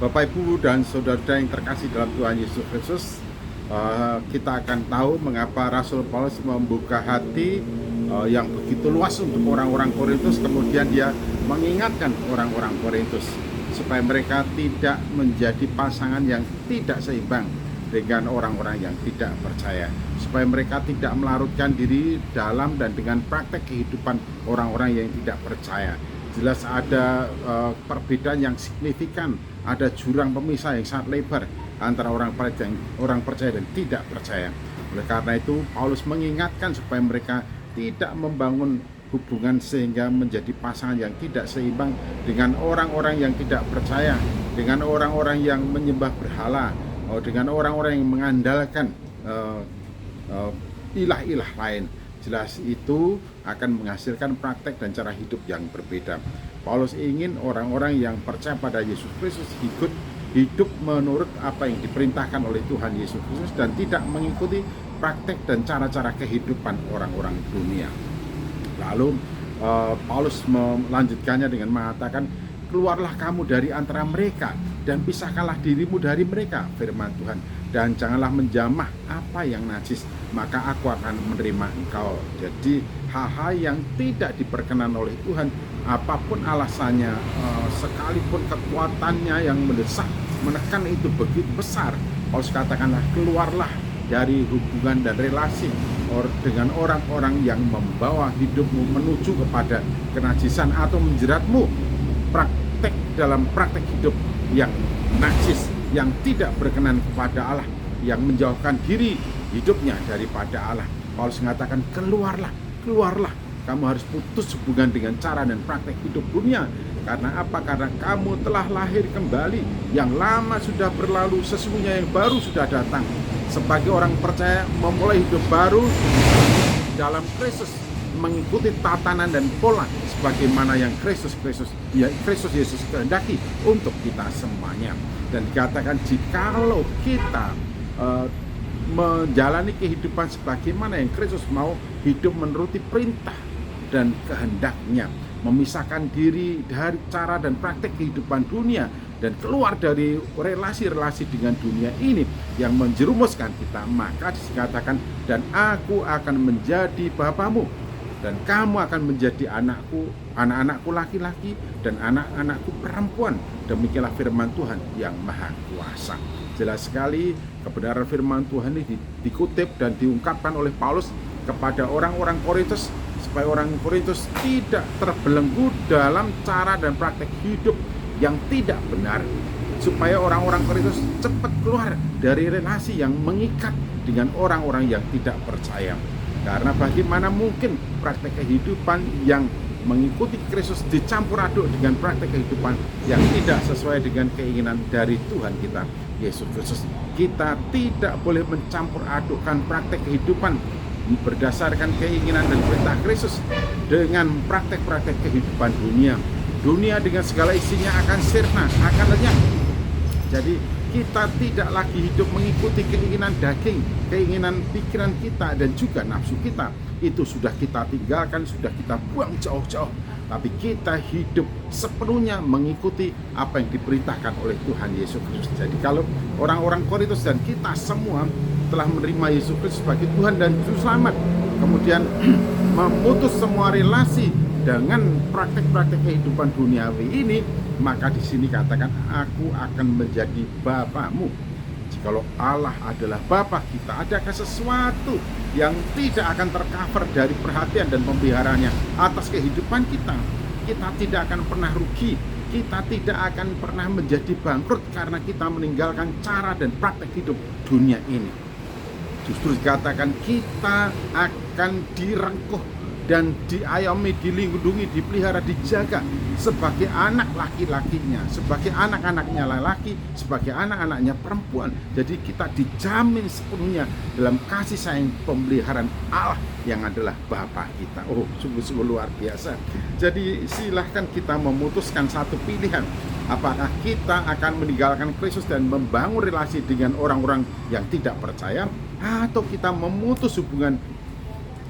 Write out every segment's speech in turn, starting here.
Bapak, Ibu, dan saudara yang terkasih dalam Tuhan Yesus Kristus, kita akan tahu mengapa Rasul Paulus membuka hati yang begitu luas untuk orang-orang Korintus. Kemudian dia mengingatkan orang-orang Korintus supaya mereka tidak menjadi pasangan yang tidak seimbang dengan orang-orang yang tidak percaya, supaya mereka tidak melarutkan diri dalam dan dengan praktek kehidupan orang-orang yang tidak percaya. Jelas ada perbedaan yang signifikan, ada jurang pemisah yang sangat lebar antara orang percaya dan tidak percaya. Oleh karena itu, Paulus mengingatkan supaya mereka tidak membangun hubungan sehingga menjadi pasangan yang tidak seimbang dengan orang-orang yang tidak percaya, dengan orang-orang yang menyembah berhala, dengan orang-orang yang mengandalkan ilah-ilah lain. Jelas itu akan menghasilkan praktek dan cara hidup yang berbeda. Paulus ingin orang-orang yang percaya pada Yesus Kristus hidup menurut apa yang diperintahkan oleh Tuhan Yesus Kristus dan tidak mengikuti praktek dan cara-cara kehidupan orang-orang dunia. Lalu Paulus melanjutkannya dengan mengatakan, keluarlah kamu dari antara mereka dan pisahkanlah dirimu dari mereka, firman Tuhan, dan janganlah menjamah apa yang najis, maka aku akan menerima engkau. Jadi hal-hal yang tidak diperkenan oleh Tuhan, apapun alasannya, sekalipun kekuatannya yang mendesak, menekan itu begitu besar, Paulus katakanlah keluarlah dari hubungan dan relasi dengan orang-orang yang membawa hidupmu menuju kepada kenajisan atau menjeratmu dalam praktek hidup yang najis, yang tidak berkenan kepada Allah, yang menjauhkan diri hidupnya daripada Allah. Paulus mengatakan keluarlah, kamu harus putus hubungan dengan cara dan praktek hidup dunia. Karena apa? Karena kamu telah lahir kembali, yang lama sudah berlalu, sesungguhnya yang baru sudah datang. Sebagai orang percaya memulai hidup baru dalam Kristus, mengikuti tatanan dan pola sebagaimana yang Kristus Yesus kehendaki untuk kita semuanya. Dan dikatakan jikalau kita menjalani kehidupan sebagaimana yang Kristus mau, hidup menuruti perintah dan kehendaknya, memisahkan diri dari cara dan praktek kehidupan dunia dan keluar dari relasi-relasi dengan dunia ini yang menjerumuskan kita, maka dikatakan, dan aku akan menjadi Bapamu dan kamu akan menjadi anak-anakku laki-laki dan anak-anakku perempuan. Demikianlah firman Tuhan yang Maha Kuasa. Jelas sekali kebenaran firman Tuhan ini dikutip dan diungkapkan oleh Paulus kepada orang-orang Korintus, supaya orang Korintus tidak terbelenggu dalam cara dan praktek hidup yang tidak benar, supaya orang-orang Korintus cepat keluar dari relasi yang mengikat dengan orang-orang yang tidak percaya. Karena bagaimana mungkin praktek kehidupan yang mengikuti Kristus dicampur aduk dengan praktek kehidupan yang tidak sesuai dengan keinginan dari Tuhan kita Yesus Kristus. Kita tidak boleh mencampur adukkan praktek kehidupan berdasarkan keinginan dan perintah Kristus dengan praktek-praktek kehidupan dunia. Dunia dengan segala isinya akan sirna, akan lenyap. Jadi kita tidak lagi hidup mengikuti keinginan daging, keinginan pikiran kita dan juga nafsu kita. Itu sudah kita tinggalkan, sudah kita buang jauh-jauh. Tapi kita hidup sepenuhnya mengikuti apa yang diperintahkan oleh Tuhan Yesus Kristus. Jadi kalau orang-orang Korintus dan kita semua telah menerima Yesus Kristus sebagai Tuhan dan Juru Selamat, kemudian memutus semua relasi dengan praktek-praktek kehidupan duniawi ini, maka di sini katakan aku akan menjadi Bapamu. Jikalau Allah adalah Bapa kita, adakah sesuatu yang tidak akan tercover dari perhatian dan pemeliharaannya atas kehidupan kita? Kita tidak akan pernah rugi, kita tidak akan pernah menjadi bangkrut karena kita meninggalkan cara dan praktek hidup dunia ini. Justru dikatakan kita akan direngkuh dan diayomi, dilindungi, dipelihara, dijaga sebagai anak laki-lakinya, sebagai anak-anaknya laki, sebagai anak-anaknya perempuan. Jadi kita dijamin sepenuhnya dalam kasih sayang pemeliharaan Allah yang adalah Bapa kita. Oh, sungguh-sungguh luar biasa. Jadi silahkan kita memutuskan satu pilihan. Apakah kita akan meninggalkan Kristus dan membangun relasi dengan orang-orang yang tidak percaya, atau kita memutus hubungan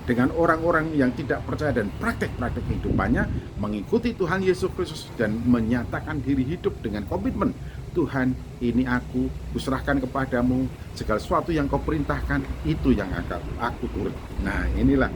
dengan orang-orang yang tidak percaya dan praktek-praktek kehidupannya, mengikuti Tuhan Yesus Kristus dan menyatakan diri hidup dengan komitmen Tuhan, ini aku kuserahkan kepadamu, segala sesuatu yang kau perintahkan itu yang akan aku turut. Nah, inilah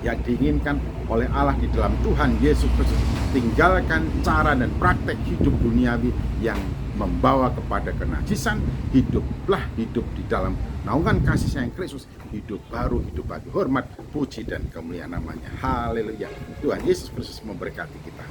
yang diinginkan oleh Allah di dalam Tuhan Yesus Kristus. Tinggalkan cara dan praktek hidup duniawi yang membawa kepada kenajisan. Hiduplah hidup di dalam naungan kasih sayang Kristus, hidup baru, hidup bagi hormat, puji dan kemuliaan namanya. Haleluya. Tuhan Yesus Kristus memberkati kita.